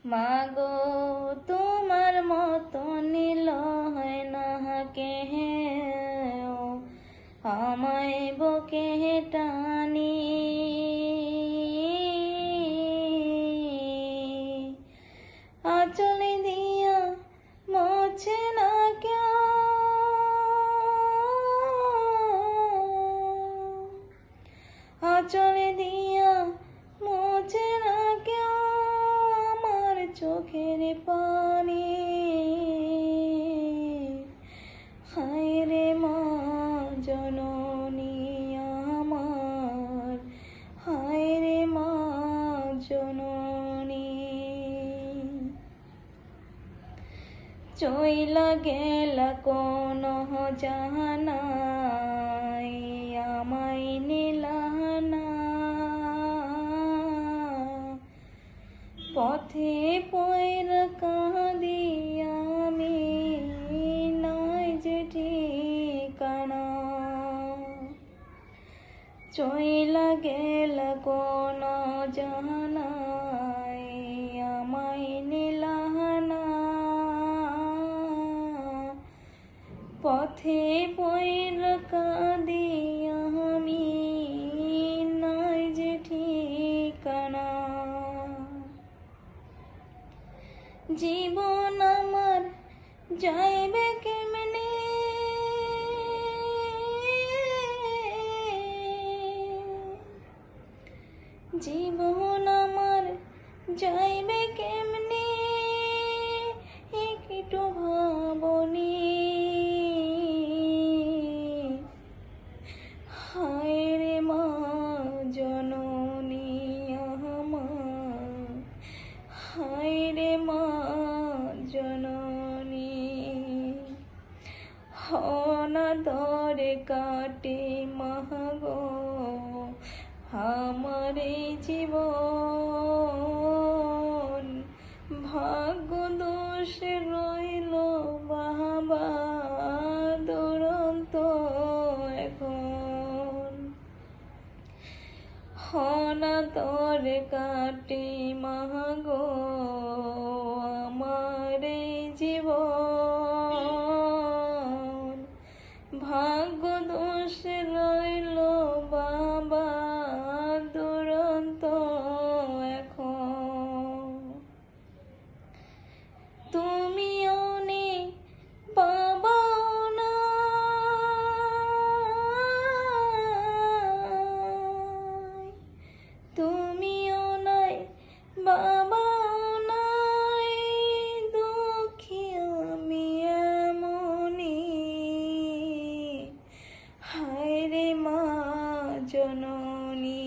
মাগো তোমার মতো নীল হয় না কেউ, আমায় বুকে টানি। আঁচলে দিয়া মোছে না কেউ, আঁচলে দিয়া মোছে না কেউ আমার চোখের পানি। হায় রে মা জননী আমার, হায় রে মা জননী। চইলা গেলা কোন জাহানায়, আমায় নিলা না। পথে পয়রা কাঁদি আমি, নাই যে ঠিকানা। চইলা গেলা কোন জাহানায়, আমায় নিলা না। পথে পয়রা কাঁদি আমি, নাই যে ঠিকানা। জীবন আমার যাইবে কেমনে, জীবন আমার যাইবে কেমনে, একটু ভাবনি। হায় রে মা জননী আমার, হায় রে মা জননী। অনাদরে কাটে মাগো আমার এই জীবন, ভাগ্য দোষে রইল বাবা দুরন্ত এখন। অনাদরে কাটে মাগো আমার এই জীবন, ভাগ্য দোষে রইল বাবা দুরন্ত এখন। তুমিও নেই বাবাও নাই, তুমিও নাই বাবাও নাই, দুঃখী আমি এমনি। হায় রে মা জননী।